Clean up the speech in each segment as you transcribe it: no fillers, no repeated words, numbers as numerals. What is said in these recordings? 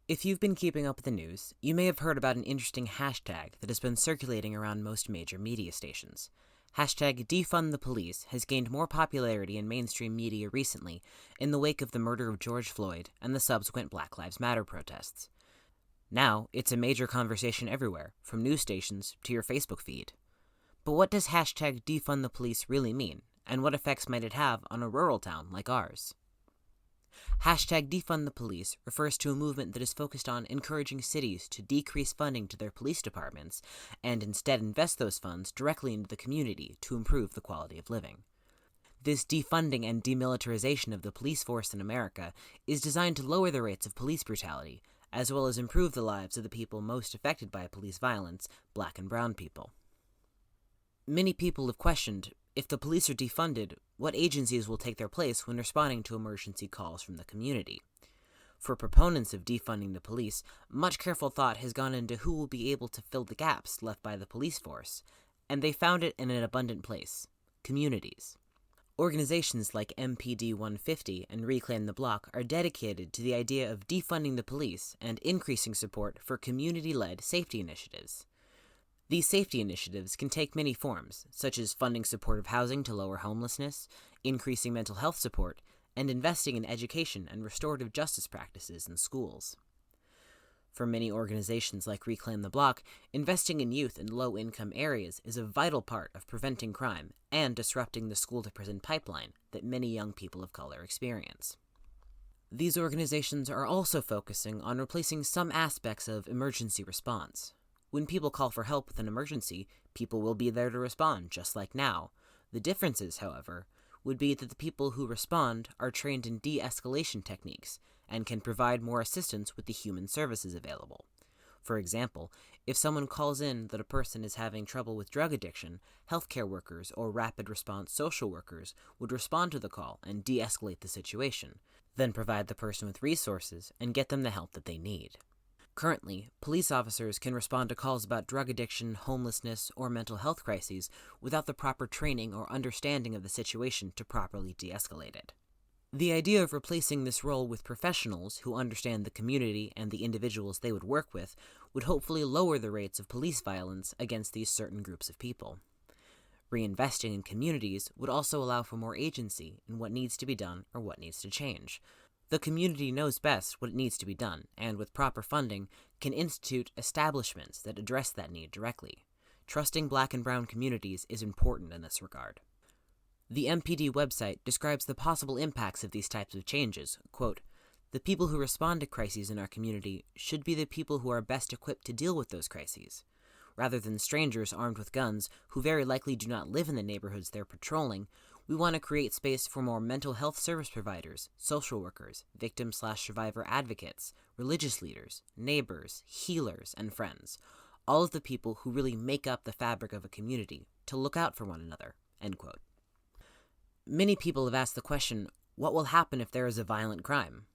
If you've been keeping up with the news, you may have heard about an interesting hashtag that has been circulating around most major media stations. Hashtag Defund the Police has gained more popularity in mainstream media recently in the wake of the murder of George Floyd and the subsequent Black Lives Matter protests. Now, it's a major conversation everywhere, from news stations to your Facebook feed. But what does hashtag Defund the Police really mean, and what effects might it have on a rural town like ours? Hashtag Defund the Police refers to a movement that is focused on encouraging cities to decrease funding to their police departments and instead invest those funds directly into the community to improve the quality of living. This defunding and demilitarization of the police force in America is designed to lower the rates of police brutality, as well as improve the lives of the people most affected by police violence, Black and brown people. Many people have questioned, if the police are defunded, what agencies will take their place when responding to emergency calls from the community? For proponents of defunding the police, much careful thought has gone into who will be able to fill the gaps left by the police force, and they found it in an abundant place: communities. Organizations like MPD 150 and Reclaim the Block are dedicated to the idea of defunding the police and increasing support for community-led safety initiatives. These safety initiatives can take many forms, such as funding supportive housing to lower homelessness, increasing mental health support, and investing in education and restorative justice practices in schools. For many organizations like Reclaim the Block, investing in youth in low-income areas is a vital part of preventing crime and disrupting the school-to-prison pipeline that many young people of color experience. These organizations are also focusing on replacing some aspects of emergency response. When people call for help with an emergency, people will be there to respond, just like now. The differences, however, would be that the people who respond are trained in de-escalation techniques and can provide more assistance with the human services available. For example, if someone calls in that a person is having trouble with drug addiction, healthcare workers or rapid response social workers would respond to the call and de-escalate the situation, then provide the person with resources and get them the help that they need. Currently, police officers can respond to calls about drug addiction, homelessness, or mental health crises without the proper training or understanding of the situation to properly de-escalate it. The idea of replacing this role with professionals who understand the community and the individuals they would work with would hopefully lower the rates of police violence against these certain groups of people. Reinvesting in communities would also allow for more agency in what needs to be done or what needs to change. The community knows best what needs to be done, and with proper funding, can institute establishments that address that need directly. Trusting Black and brown communities is important in this regard. The MPD website describes the possible impacts of these types of changes. Quote, "The people who respond to crises in our community should be the people who are best equipped to deal with those crises. Rather than strangers armed with guns who very likely do not live in the neighborhoods they're patrolling, we want to create space for more mental health service providers, social workers, victim/survivor advocates, religious leaders, neighbors, healers, and friends, all of the people who really make up the fabric of a community, to look out for one another." End quote. Many people have asked the question, what will happen if there is a violent crime?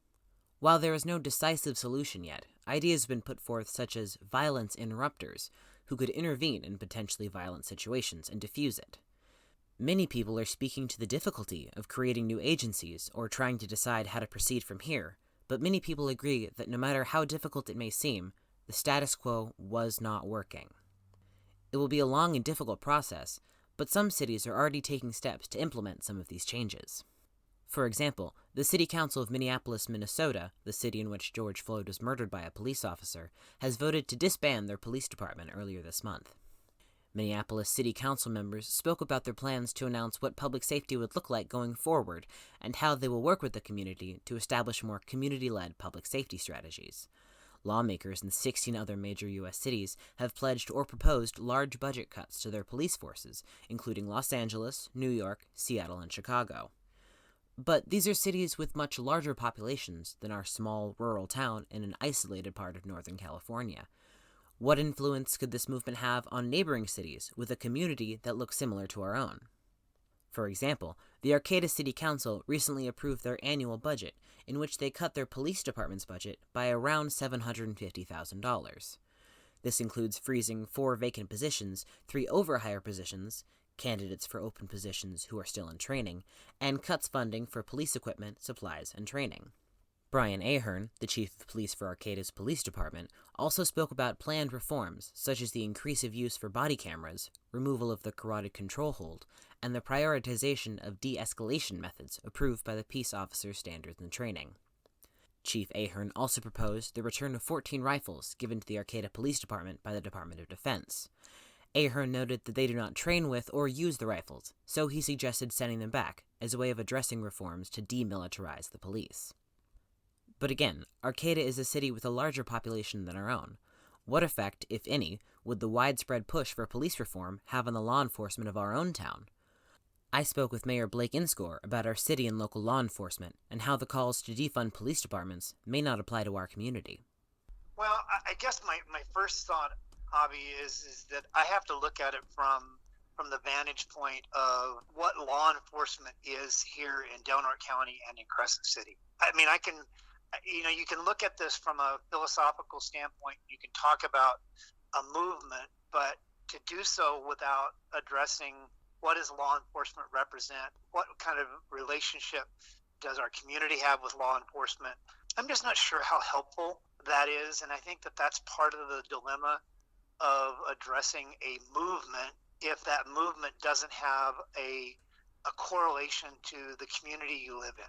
While there is no decisive solution yet, ideas have been put forth such as violence interrupters, who could intervene in potentially violent situations and diffuse it. Many people are speaking to the difficulty of creating new agencies or trying to decide how to proceed from here, but many people agree that no matter how difficult it may seem, the status quo was not working. It will be a long and difficult process, but some cities are already taking steps to implement some of these changes. For example, the City Council of Minneapolis, Minnesota, the city in which George Floyd was murdered by a police officer, has voted to disband their police department earlier this month. Minneapolis City Council members spoke about their plans to announce what public safety would look like going forward and how they will work with the community to establish more community-led public safety strategies. Lawmakers in 16 other major U.S. cities have pledged or proposed large budget cuts to their police forces, including Los Angeles, New York, Seattle, and Chicago. But these are cities with much larger populations than our small rural town in an isolated part of Northern California. What influence could this movement have on neighboring cities with a community that looks similar to our own? For example, the Arcata City Council recently approved their annual budget, in which they cut their police department's budget by around $750,000. This includes freezing 4 vacant positions, 3 overhire positions, candidates for open positions who are still in training, and cuts funding for police equipment, supplies, and training. Brian Ahern, the chief of police for Arcata's police department, also spoke about planned reforms, such as the increase of use for body cameras, removal of the carotid control hold, and the prioritization of de-escalation methods approved by the Peace Officers Standards and Training. Chief Ahern also proposed the return of 14 rifles given to the Arcata Police Department by the Department of Defense. Ahern noted that they do not train with or use the rifles, so he suggested sending them back as a way of addressing reforms to demilitarize the police. But again, Arcata is a city with a larger population than our own. What effect, if any, would the widespread push for police reform have on the law enforcement of our own town? I spoke with Mayor Blake Inscore about our city and local law enforcement and how the calls to defund police departments may not apply to our community. Well, I guess my first thought, Avi, is that I have to look at it from the vantage point of what law enforcement is here in Del Norte County and in Crescent City. I mean, you can look at this from a philosophical standpoint. You can talk about a movement, but to do so without addressing what does law enforcement represent, what kind of relationship does our community have with law enforcement, I'm just not sure how helpful that is. And I think that that's part of the dilemma of addressing a movement if that movement doesn't have a correlation to the community you live in.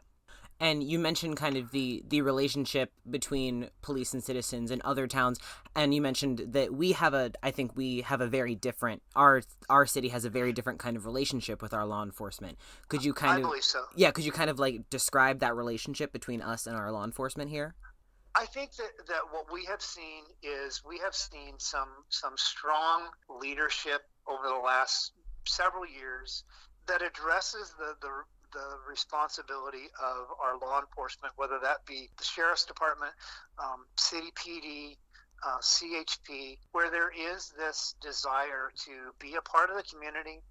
And you mentioned kind of the relationship between police and citizens in other towns, and you mentioned that I think we have a very different, our city has a very different kind of relationship with our law enforcement. Could you I believe so. Yeah, could you kind of like describe that relationship between us and our law enforcement here? I think that what we have seen is some strong leadership over the last several years that addresses the responsibility of our law enforcement, whether that be the Sheriff's Department, City PD, CHP, where there is this desire to be a part of the community,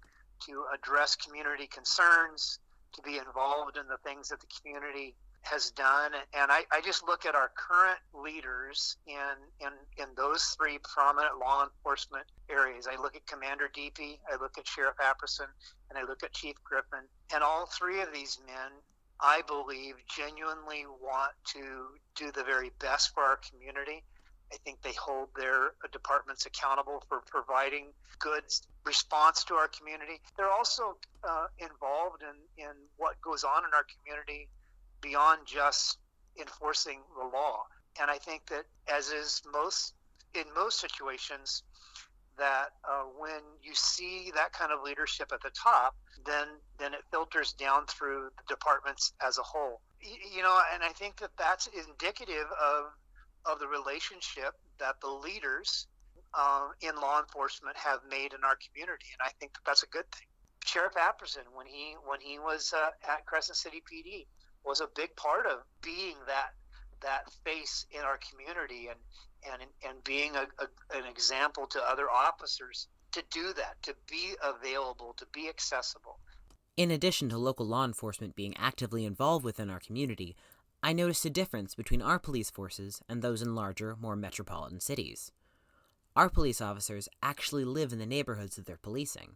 to address community concerns, to be involved in the things that the community has done. And I just look at our current leaders in those three prominent law enforcement areas. I look at Commander Deepy, I look at Sheriff Apperson, and I look at Chief Griffin. And all three of these men, I believe, genuinely want to do the very best for our community. I think they hold their departments accountable for providing good response to our community. They're also involved in what goes on in our community beyond just enforcing the law. And I think that, as is in most situations, that when you see that kind of leadership at the top, then it filters down through the departments as a whole. And I think that that's indicative of the relationship that the leaders in law enforcement have made in our community, and I think that that's a good thing. Sheriff Apperson, when he was at Crescent City PD, was a big part of being that face in our community and being an example to other officers to do that, to be available, to be accessible. In addition to local law enforcement being actively involved within our community, I noticed a difference between our police forces and those in larger, more metropolitan cities. Our police officers actually live in the neighborhoods that they're policing.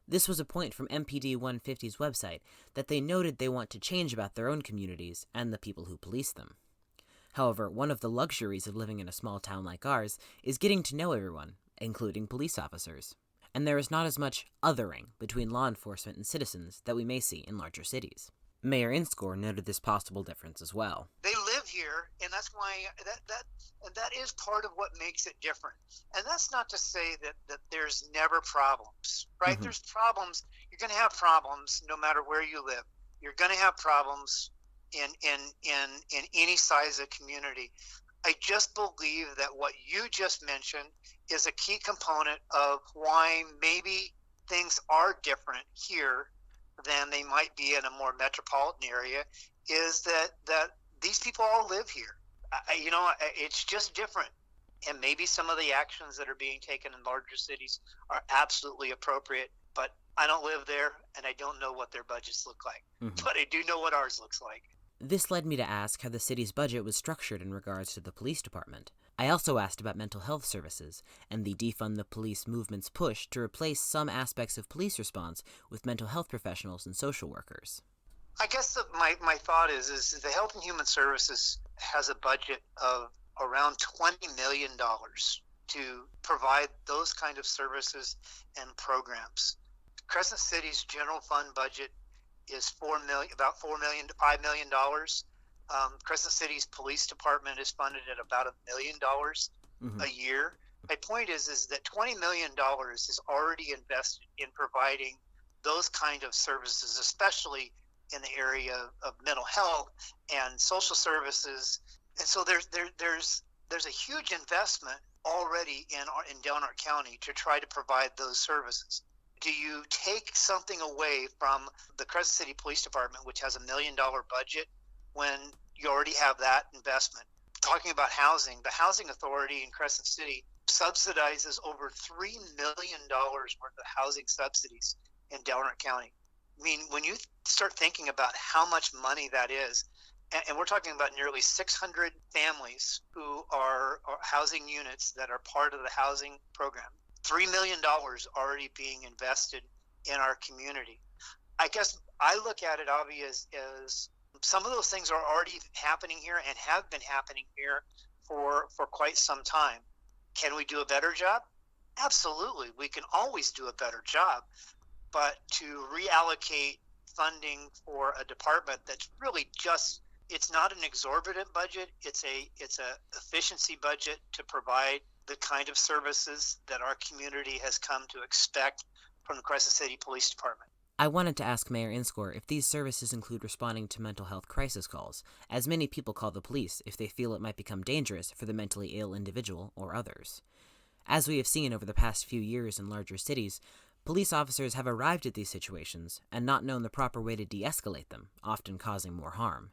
This was a point from MPD 150's website that they noted they want to change about their own communities and the people who police them. However, one of the luxuries of living in a small town like ours is getting to know everyone, including police officers. And there is not as much othering between law enforcement and citizens that we may see in larger cities. Mayor Inscore noted this possible difference as well. They live here, and that's why that is part of what makes it different. And that's not to say that there's never problems, right? Mm-hmm. There's problems. You're going to have problems no matter where you live. You're going to have problems in any size of community. I just believe that what you just mentioned is a key component of why maybe things are different here than they might be in a more metropolitan area, is that these people all live here. It's just different. And maybe some of the actions that are being taken in larger cities are absolutely appropriate, but I don't live there and I don't know what their budgets look like. Mm-hmm. But I do know what ours looks like. This led me to ask how the city's budget was structured in regards to the police department. I also asked about mental health services and the Defund the Police movement's push to replace some aspects of police response with mental health professionals and social workers. I guess my thought is the Health and Human Services has a budget of around $20 million to provide those kind of services and programs. Crescent City's general fund budget is about $4 million to $5 million. Crescent City's police department is funded at about $1 million a year. My point is that $20 million is already invested in providing those kind of services, especially in the area of mental health and social services. And so there's a huge investment already in Delaware County to try to provide those services. Do you take something away from the Crescent City Police Department, which has $1 million budget, when you already have that investment? Talking about housing, the Housing Authority in Crescent City subsidizes over $3 million worth of housing subsidies in Delaware County. I mean, when you start thinking about how much money that is, and we're talking about nearly 600 families who are housing units that are part of the housing program, $3 million already being invested in our community. I guess I look at it, Avi, as some of those things are already happening here and have been happening here for quite some time. Can we do a better job? Absolutely. We can always do a better job. But to reallocate funding for a department that's really just, it's not an exorbitant budget. It's a efficiency budget to provide the kind of services that our community has come to expect from the Crescent City Police Department. I wanted to ask Mayor Inscore if these services include responding to mental health crisis calls, as many people call the police if they feel it might become dangerous for the mentally ill individual or others. As we have seen over the past few years in larger cities, police officers have arrived at these situations and not known the proper way to de-escalate them, often causing more harm.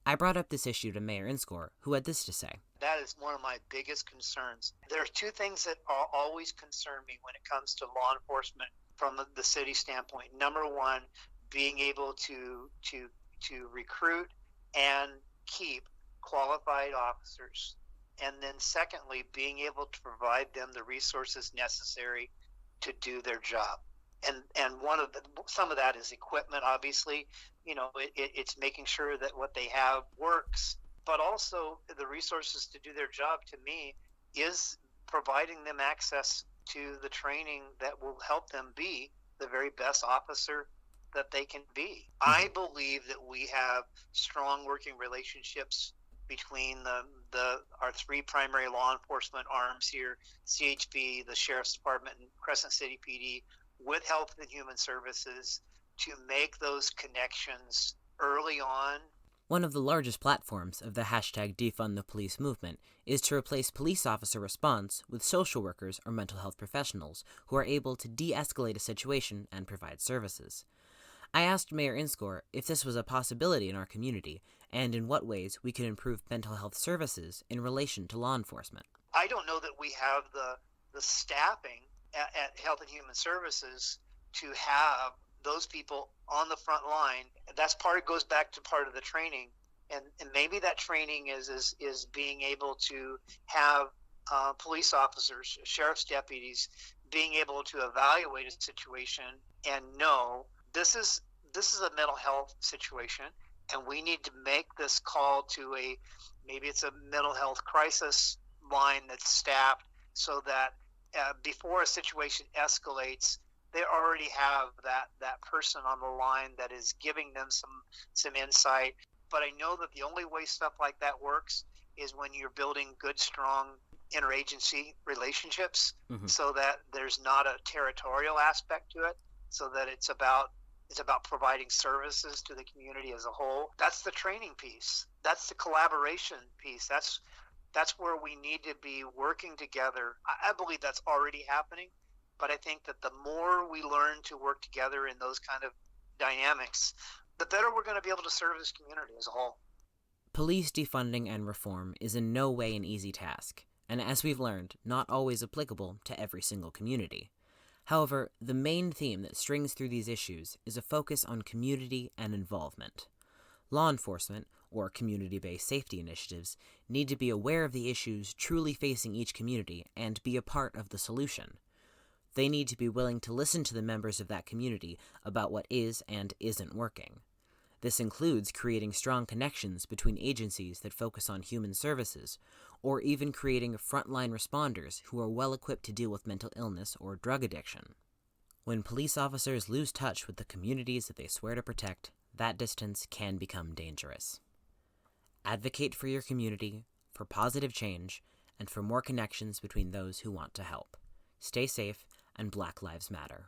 I brought up this issue to Mayor Inscore, who had this to say. That is one of my biggest concerns. There are two things that always concern me when it comes to law enforcement from the city standpoint. Number one, being able to recruit and keep qualified officers. And then secondly, being able to provide them the resources necessary to do their job. And some of that is equipment, obviously. You know, it's making sure that what they have works, but also the resources to do their job, to me, is providing them access to the training that will help them be the very best officer that they can be. I believe that we have strong working relationships between our three primary law enforcement arms here, CHP, the Sheriff's Department, and Crescent City PD, with Health and Human Services, to make those connections early on. One of the largest platforms of the hashtag Defund the Police movement is to replace police officer response with social workers or mental health professionals who are able to de-escalate a situation and provide services. I asked Mayor Inscore if this was a possibility in our community and in what ways we could improve mental health services in relation to law enforcement. I don't know that we have the staffing at Health and Human Services to have those people on the front line. That's goes back to part of the training, and maybe that training is being able to have police officers, sheriff's deputies, being able to evaluate a situation and know this is a mental health situation, and we need to make this call to maybe it's a mental health crisis line that's staffed, so that before a situation escalates, they already have that person on the line that is giving them some insight. But I know that the only way stuff like that works is when you're building good, strong interagency relationships, so that there's not a territorial aspect to it, so that it's about providing services to the community as a whole. That's the training piece. That's the collaboration piece. That's where we need to be working together. I believe that's already happening. But I think that the more we learn to work together in those kind of dynamics, the better we're going to be able to serve this community as a whole. Police defunding and reform is in no way an easy task, and as we've learned, not always applicable to every single community. However, the main theme that strings through these issues is a focus on community and involvement. Law enforcement, or community-based safety initiatives, need to be aware of the issues truly facing each community and be a part of the solution. They need to be willing to listen to the members of that community about what is and isn't working. This includes creating strong connections between agencies that focus on human services, or even creating frontline responders who are well equipped to deal with mental illness or drug addiction. When police officers lose touch with the communities that they swear to protect, that distance can become dangerous. Advocate for your community, for positive change, and for more connections between those who want to help. Stay safe, and Black Lives Matter.